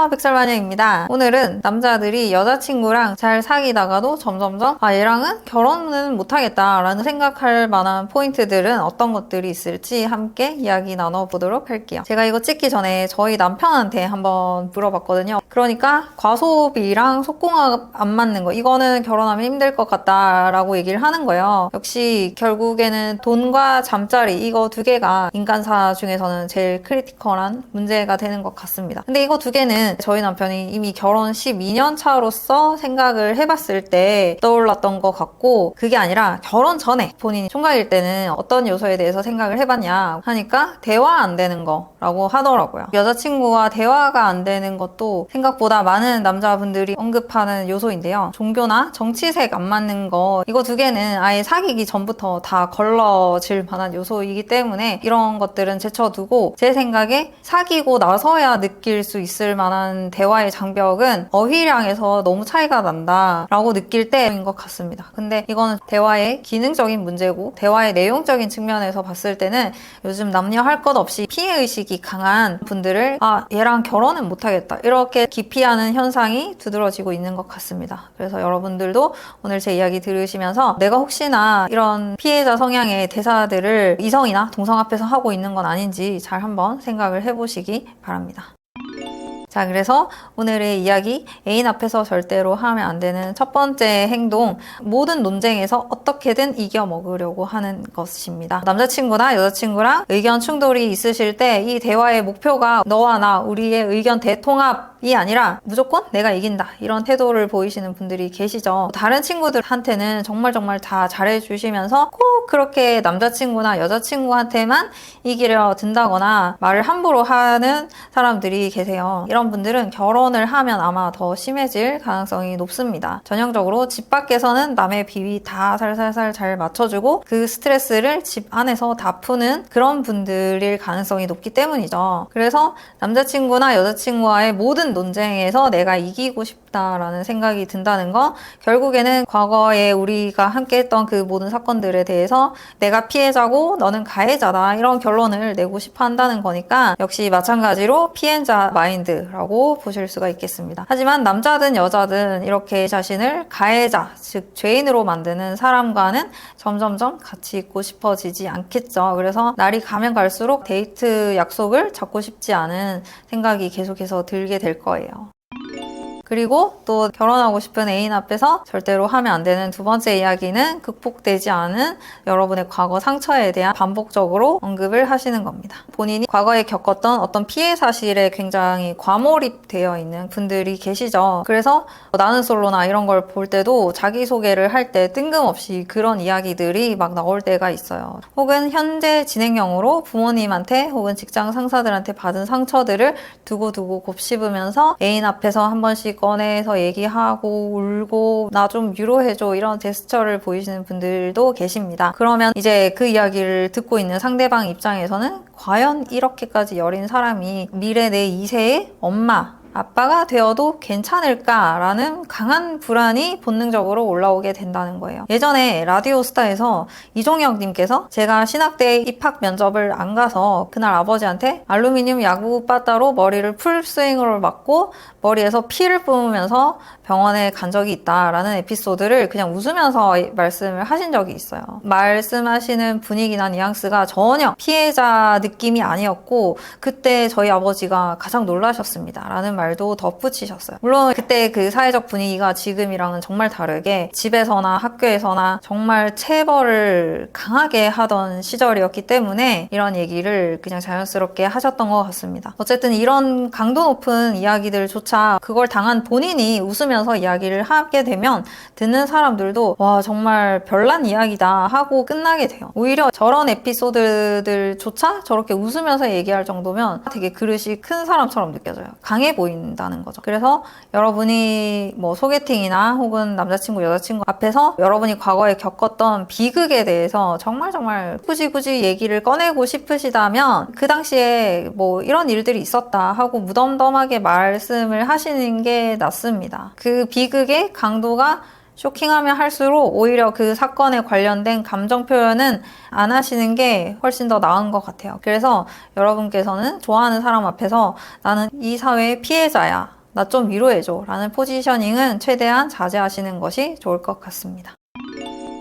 안녕하세요, 백설마녀입니다. 오늘은 남자들이 여자친구랑 잘 사귀다가도 점점점 얘랑은 결혼은 못하겠다 라는 생각할 만한 포인트들은 어떤 것들이 있을지 함께 이야기 나눠보도록 할게요. 제가 이거 찍기 전에 저희 남편한테 한번 물어봤거든요. 그러니까 과소비랑 속궁합 안 맞는 거, 이거는 결혼하면 힘들 것 같다 라고 얘기를 하는 거예요. 역시 결국에는 돈과 잠자리, 이거 두 개가 인간사 중에서는 제일 크리티컬한 문제가 되는 것 같습니다. 근데 이거 두 개는 저희 남편이 이미 결혼 12년 차로서 생각을 해봤을 때 떠올랐던 것 같고, 그게 아니라 결혼 전에 본인이 총각일 때는 어떤 요소에 대해서 생각을 해봤냐 하니까 대화 안 되는 거라고 하더라고요. 여자친구와 대화가 안 되는 것도 생각보다 많은 남자분들이 언급하는 요소인데요. 종교나 정치색 안 맞는 거, 이거 두 개는 아예 사귀기 전부터 다 걸러질 만한 요소이기 때문에 이런 것들은 제쳐두고, 제 생각에 사귀고 나서야 느낄 수 있을 만한 대화의 장벽은 어휘량에서 너무 차이가 난다 라고 느낄 때인 것 같습니다. 근데 이거는 대화의 기능적인 문제고, 대화의 내용적인 측면에서 봤을 때는 요즘 남녀 할 것 없이 피해의식이 강한 분들을 얘랑 결혼은 못하겠다 이렇게 기피하는 현상이 두드러지고 있는 것 같습니다. 그래서 여러분들도 오늘 제 이야기 들으시면서 내가 혹시나 이런 피해자 성향의 대사들을 이성이나 동성 앞에서 하고 있는 건 아닌지 잘 한번 생각을 해보시기 바랍니다. 자, 그래서 오늘의 이야기, 애인 앞에서 절대로 하면 안 되는 첫 번째 행동, 모든 논쟁에서 어떻게든 이겨먹으려고 하는 것입니다. 남자친구나 여자친구랑 의견 충돌이 있으실 때 이 대화의 목표가 너와 나, 우리의 의견 대통합이 아니라 무조건 내가 이긴다, 이런 태도를 보이시는 분들이 계시죠. 다른 친구들한테는 정말 다 잘해주시면서 꼭 그렇게 남자친구나 여자친구한테만 이기려 든다거나 말을 함부로 하는 사람들이 계세요. 이런 분들은 결혼을 하면 아마 더 심해질 가능성이 높습니다. 전형적으로 집 밖에서는 남의 비위 다 살살살 잘 맞춰주고 그 스트레스를 집 안에서 다 푸는 그런 분들일 가능성이 높기 때문이죠. 그래서 남자친구나 여자친구와의 모든 논쟁에서 내가 이기고 싶다라는 생각이 든다는 거, 결국에는 과거에 우리가 함께 했던 그 모든 사건들에 대해서 내가 피해자고 너는 가해자다, 이런 결론을 내고 싶어 한다는 거니까 역시 마찬가지로 피해자 마인드라고 보실 수가 있겠습니다. 하지만 남자든 여자든 이렇게 자신을 가해자, 즉 죄인으로 만드는 사람과는 점점점 같이 있고 싶어지지 않겠죠. 그래서 날이 가면 갈수록 데이트 약속을 잡고 싶지 않은 생각이 계속해서 들게 될 거예요. 그리고 또 결혼하고 싶은 애인 앞에서 절대로 하면 안 되는 두 번째 이야기는 극복되지 않은 여러분의 과거 상처에 대한 반복적으로 언급을 하시는 겁니다. 본인이 과거에 겪었던 어떤 피해 사실에 굉장히 과몰입되어 있는 분들이 계시죠. 그래서 나는 솔로나 이런 걸 볼 때도 자기소개를 할 때 뜬금없이 그런 이야기들이 막 나올 때가 있어요. 혹은 현재 진행형으로 부모님한테 혹은 직장 상사들한테 받은 상처들을 두고두고 곱씹으면서 애인 앞에서 한 번씩 꺼내서 얘기하고 울고 나 좀 위로해줘, 이런 제스처를 보이시는 분들도 계십니다. 그러면 이제 그 이야기를 듣고 있는 상대방 입장에서는 과연 이렇게까지 여린 사람이 미래 내 2세의 엄마, 아빠가 되어도 괜찮을까라는 강한 불안이 본능적으로 올라오게 된다는 거예요. 예전에 라디오스타에서 이종혁 님께서 제가 신학대 입학 면접을 안 가서 그날 아버지한테 알루미늄 야구 바따로 머리를 풀스윙으로 맞고 머리에서 피를 뿜으면서 병원에 간 적이 있다라는 에피소드를 그냥 웃으면서 말씀을 하신 적이 있어요. 말씀하시는 분위기나 뉘앙스가 전혀 피해자 느낌이 아니었고 그때 저희 아버지가 가장 놀라셨습니다 라는 말도 덧붙이셨어요. 물론 그때 그 사회적 분위기가 지금이랑은 정말 다르게 집에서나 학교에서나 정말 체벌을 강하게 하던 시절이었기 때문에 이런 얘기를 그냥 자연스럽게 하셨던 것 같습니다. 어쨌든 이런 강도 높은 이야기들조차 그걸 당한 본인이 웃으면서 이야기를 하게 되면 듣는 사람들도 와, 정말 별난 이야기다 하고 끝나게 돼요. 오히려 저런 에피소드들조차 저렇게 웃으면서 얘기할 정도면 되게 그릇이 큰 사람처럼 느껴져요. 강해 보인다는 거죠. 그래서 여러분이 뭐 소개팅이나 혹은 남자친구, 여자친구 앞에서 여러분이 과거에 겪었던 비극에 대해서 정말 굳이 얘기를 꺼내고 싶으시다면 그 당시에 뭐 이런 일들이 있었다 하고 무덤덤하게 말씀을 하시는 게 낫습니다. 그 비극의 강도가 쇼킹하면 할수록 오히려 그 사건에 관련된 감정 표현은 안 하시는 게 훨씬 더 나은 것 같아요. 그래서 여러분께서는 좋아하는 사람 앞에서 나는 이 사회의 피해자야, 나 좀 위로해줘 라는 포지셔닝은 최대한 자제하시는 것이 좋을 것 같습니다.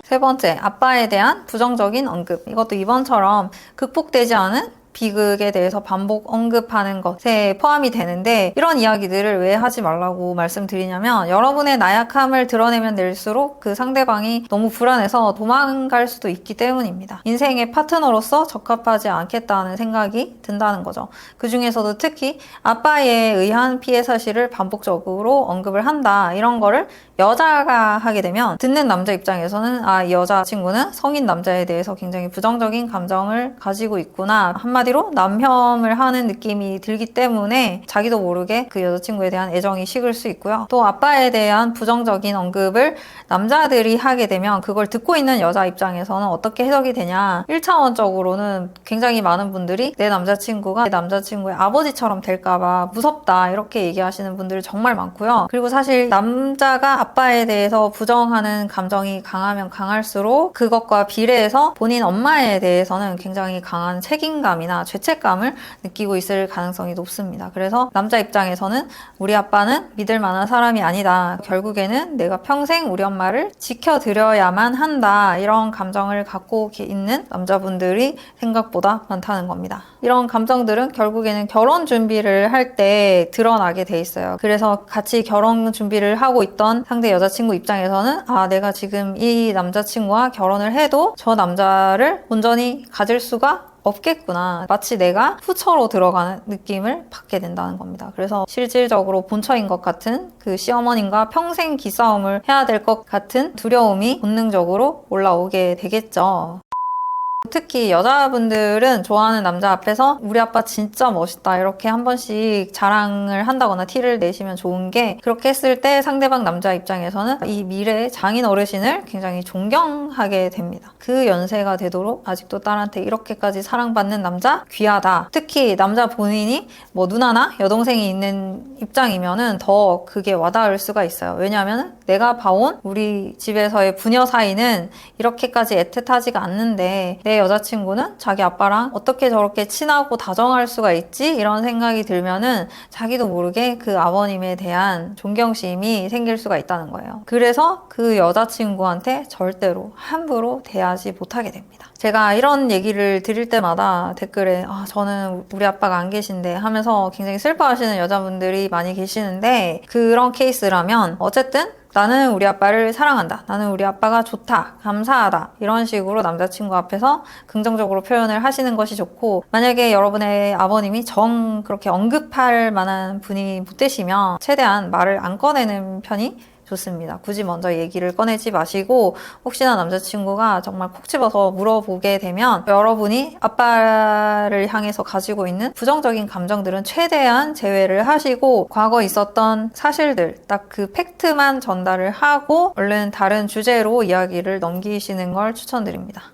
세 번째, 아빠에 대한 부정적인 언급. 이것도 이번처럼 극복되지 않은 비극에 대해서 반복 언급하는 것에 포함이 되는데, 이런 이야기들을 왜 하지 말라고 말씀드리냐면, 여러분의 나약함을 드러내면 낼수록 그 상대방이 너무 불안해서 도망갈 수도 있기 때문입니다. 인생의 파트너로서 적합하지 않겠다는 생각이 든다는 거죠. 그 중에서도 특히 아빠에 의한 피해 사실을 반복적으로 언급을 한다, 이런 거를 여자가 하게 되면 듣는 남자 입장에서는 이 여자친구는 성인 남자에 대해서 굉장히 부정적인 감정을 가지고 있구나, 한마디로 남혐을 하는 느낌이 들기 때문에 자기도 모르게 그 여자친구에 대한 애정이 식을 수 있고요. 또 아빠에 대한 부정적인 언급을 남자들이 하게 되면 그걸 듣고 있는 여자 입장에서는 어떻게 해석이 되냐, 1차원적으로는 굉장히 많은 분들이 내 남자친구가 내 남자친구의 아버지처럼 될까봐 무섭다, 이렇게 얘기하시는 분들이 정말 많고요. 그리고 사실 남자가 아빠에 대해서 부정하는 감정이 강하면 강할수록 그것과 비례해서 본인 엄마에 대해서는 굉장히 강한 책임감이나 죄책감을 느끼고 있을 가능성이 높습니다. 그래서 남자 입장에서는 우리 아빠는 믿을 만한 사람이 아니다, 결국에는 내가 평생 우리 엄마를 지켜드려야만 한다, 이런 감정을 갖고 있는 남자분들이 생각보다 많다는 겁니다. 이런 감정들은 결국에는 결혼 준비를 할 때 드러나게 돼 있어요. 그래서 같이 결혼 준비를 하고 있던 상대 여자친구 입장에서는 내가 지금 이 남자친구와 결혼을 해도 저 남자를 온전히 가질 수가 없겠구나, 마치 내가 후처로 들어가는 느낌을 받게 된다는 겁니다. 그래서 실질적으로 본처인 것 같은 그 시어머님과 평생 기싸움을 해야 될 것 같은 두려움이 본능적으로 올라오게 되겠죠. 특히 여자분들은 좋아하는 남자 앞에서 우리 아빠 진짜 멋있다, 이렇게 한 번씩 자랑을 한다거나 티를 내시면 좋은 게, 그렇게 했을 때 상대방 남자 입장에서는 이 미래의 장인 어르신을 굉장히 존경하게 됩니다. 그 연세가 되도록 아직도 딸한테 이렇게까지 사랑받는 남자 귀하다. 특히 남자 본인이 뭐 누나나 여동생이 있는 입장이면은 더 그게 와닿을 수가 있어요. 왜냐하면 내가 봐온 우리 집에서의 부녀 사이는 이렇게까지 애틋하지가 않는데 내 여자친구는 자기 아빠랑 어떻게 저렇게 친하고 다정할 수가 있지? 이런 생각이 들면은 자기도 모르게 그 아버님에 대한 존경심이 생길 수가 있다는 거예요. 그래서 그 여자친구한테 절대로 함부로 대하지 못하게 됩니다. 제가 이런 얘기를 드릴 때마다 댓글에 저는 우리 아빠가 안 계신데 하면서 굉장히 슬퍼하시는 여자분들이 많이 계시는데, 그런 케이스라면 어쨌든 나는 우리 아빠를 사랑한다, 나는 우리 아빠가 좋다, 감사하다, 이런 식으로 남자친구 앞에서 긍정적으로 표현을 하시는 것이 좋고, 만약에 여러분의 아버님이 그렇게 언급할 만한 분이 못 되시면 최대한 말을 안 꺼내는 편이 좋습니다. 굳이 먼저 얘기를 꺼내지 마시고, 혹시나 남자친구가 정말 콕 집어서 물어보게 되면 여러분이 아빠를 향해서 가지고 있는 부정적인 감정들은 최대한 제외를 하시고, 과거 있었던 사실들, 딱 그 팩트만 전달을 하고 얼른 다른 주제로 이야기를 넘기시는 걸 추천드립니다.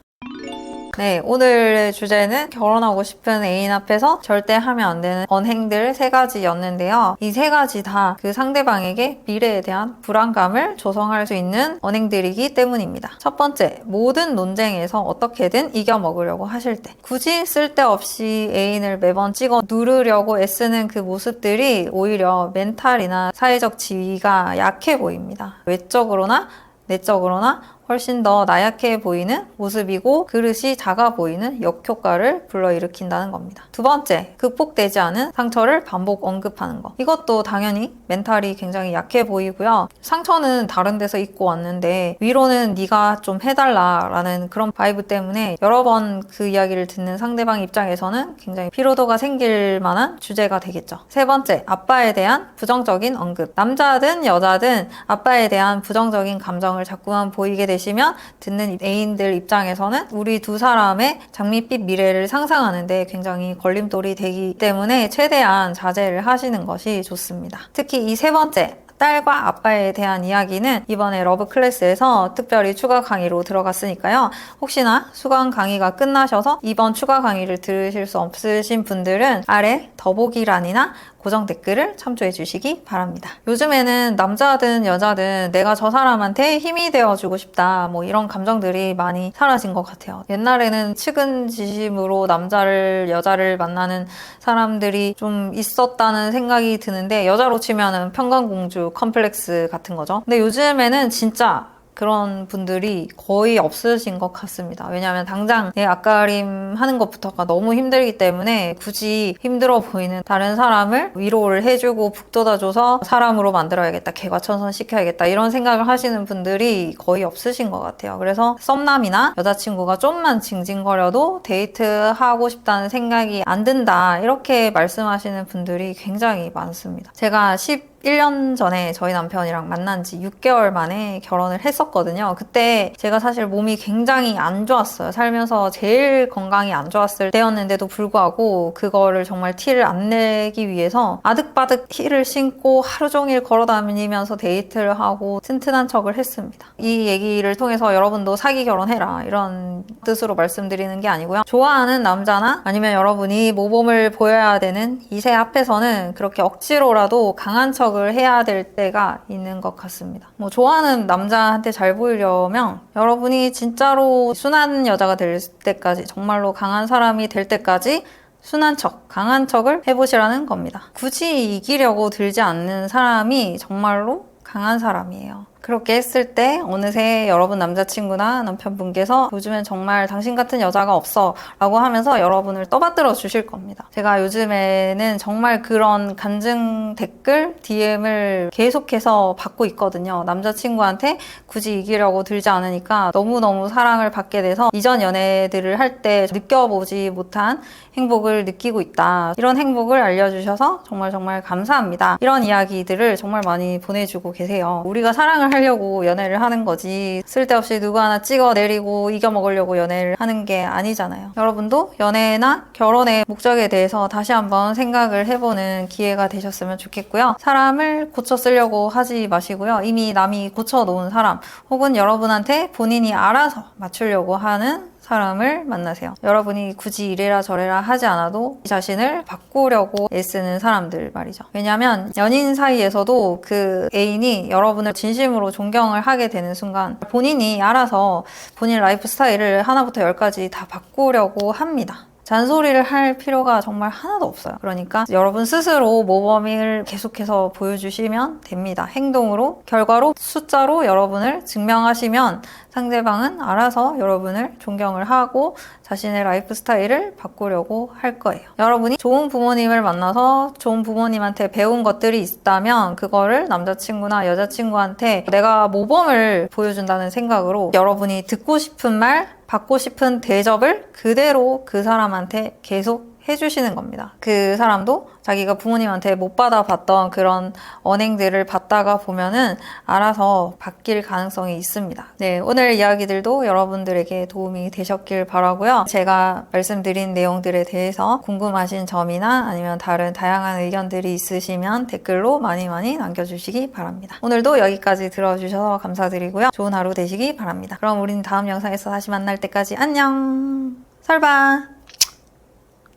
네, 오늘의 주제는 결혼하고 싶은 애인 앞에서 절대 하면 안 되는 언행들 3가지였는데요. 이 3가지 다 그 상대방에게 미래에 대한 불안감을 조성할 수 있는 언행들이기 때문입니다. 첫 번째, 모든 논쟁에서 어떻게든 이겨먹으려고 하실 때, 굳이 쓸데없이 애인을 매번 찍어 누르려고 애쓰는 그 모습들이 오히려 멘탈이나 사회적 지위가 약해 보입니다. 외적으로나 내적으로나 훨씬 더 나약해 보이는 모습이고 그릇이 작아 보이는 역효과를 불러일으킨다는 겁니다. 두 번째, 극복되지 않은 상처를 반복 언급하는 것. 이것도 당연히 멘탈이 굉장히 약해 보이고요. 상처는 다른 데서 입고 왔는데 위로는 네가 좀 해달라라는 그런 바이브 때문에 여러 번 그 이야기를 듣는 상대방 입장에서는 굉장히 피로도가 생길 만한 주제가 되겠죠. 세 번째, 아빠에 대한 부정적인 언급. 남자든 여자든 아빠에 대한 부정적인 감정을 자꾸만 보이게 되시면 듣는 애인들 입장에서는 우리 두 사람의 장밋빛 미래를 상상하는데 굉장히 걸림돌이 되기 때문에 최대한 자제를 하시는 것이 좋습니다. 특히 이 세 번째, 딸과 아빠에 대한 이야기는 이번에 러브 클래스에서 특별히 추가 강의로 들어갔으니까요. 혹시나 수강 강의가 끝나셔서 이번 추가 강의를 들으실 수 없으신 분들은 아래 더보기란이나 고정 댓글을 참조해 주시기 바랍니다. 요즘에는 남자든 여자든 내가 저 사람한테 힘이 되어주고 싶다 뭐 이런 감정들이 많이 사라진 것 같아요. 옛날에는 측은지심으로 남자를 여자를 만나는 사람들이 좀 있었다는 생각이 드는데 여자로 치면은 평강공주 컴플렉스 같은 거죠. 근데 요즘에는 진짜 그런 분들이 거의 없으신 것 같습니다. 왜냐하면 당장 내 앞가림 하는 것부터가 너무 힘들기 때문에 굳이 힘들어 보이는 다른 사람을 위로를 해주고 북돋아줘서 사람으로 만들어야겠다, 개과천선 시켜야겠다 이런 생각을 하시는 분들이 거의 없으신 것 같아요. 그래서 썸남이나 여자친구가 좀만 징징거려도 데이트하고 싶다는 생각이 안 든다 이렇게 말씀하시는 분들이 굉장히 많습니다. 제가 1년 전에 저희 남편이랑 만난 지 6개월 만에 결혼을 했었거든요. 그때 제가 사실 몸이 굉장히 안 좋았어요. 살면서 제일 건강이 안 좋았을 때였는데도 불구하고 그거를 정말 티를 안 내기 위해서 아득바득 힐을 신고 하루 종일 걸어 다니면서 데이트를 하고 튼튼한 척을 했습니다. 이 얘기를 통해서 여러분도 사기 결혼해라 이런 뜻으로 말씀드리는 게 아니고요. 좋아하는 남자나 아니면 여러분이 모범을 보여야 되는 이세 앞에서는 그렇게 억지로라도 강한 척 을 해야 될 때가 있는 것 같습니다. 뭐 좋아하는 남자한테 잘 보이려면 여러분이 진짜로 순한 여자가 될 때까지 정말로 강한 사람이 될 때까지 순한 척, 강한 척을 해보시라는 겁니다. 굳이 이기려고 들지 않는 사람이 정말로 강한 사람이에요. 그렇게 했을 때 어느새 여러분 남자친구나 남편분께서 요즘엔 정말 당신 같은 여자가 없어 라고 하면서 여러분을 떠받들어 주실 겁니다. 제가 요즘에는 정말 그런 간증 댓글, DM을 계속해서 받고 있거든요. 남자친구한테 굳이 이기려고 들지 않으니까 너무너무 사랑을 받게 돼서 이전 연애들을 할 때 느껴보지 못한 행복을 느끼고 있다. 이런 행복을 알려주셔서 정말 감사합니다. 이런 이야기들을 정말 많이 보내주고 계세요. 우리가 사랑을 하려고 연애를 하는 거지 쓸데없이 누구 하나 찍어내리고 이겨먹으려고 연애를 하는 게 아니잖아요. 여러분도 연애나 결혼의 목적에 대해서 다시 한번 생각을 해보는 기회가 되셨으면 좋겠고요. 사람을 고쳐 쓰려고 하지 마시고요. 이미 남이 고쳐놓은 사람 혹은 여러분한테 본인이 알아서 맞추려고 하는 사람을 만나세요. 여러분이 굳이 이래라 저래라 하지 않아도 자신을 바꾸려고 애쓰는 사람들 말이죠. 왜냐하면 연인 사이에서도 그 애인이 여러분을 진심으로 존경을 하게 되는 순간 본인이 알아서 본인 라이프 스타일을 하나부터 열까지 다 바꾸려고 합니다. 잔소리를 할 필요가 정말 하나도 없어요. 그러니까 여러분 스스로 모범을 계속해서 보여주시면 됩니다. 행동으로, 결과로, 숫자로 여러분을 증명하시면 상대방은 알아서 여러분을 존경을 하고 자신의 라이프 스타일을 바꾸려고 할 거예요. 여러분이 좋은 부모님을 만나서 좋은 부모님한테 배운 것들이 있다면 그거를 남자친구나 여자친구한테 내가 모범을 보여준다는 생각으로 여러분이 듣고 싶은 말, 받고 싶은 대접을 그대로 그 사람한테 계속 해주시는 겁니다. 그 사람도 자기가 부모님한테 못 받아봤던 그런 언행들을 받다가 보면은 알아서 바뀔 가능성이 있습니다. 네, 오늘 이야기들도 여러분들에게 도움이 되셨길 바라고요. 제가 말씀드린 내용들에 대해서 궁금하신 점이나 아니면 다른 다양한 의견들이 있으시면 댓글로 많이 남겨주시기 바랍니다. 오늘도 여기까지 들어주셔서 감사드리고요. 좋은 하루 되시기 바랍니다. 그럼 우린 다음 영상에서 다시 만날 때까지 안녕! 설바!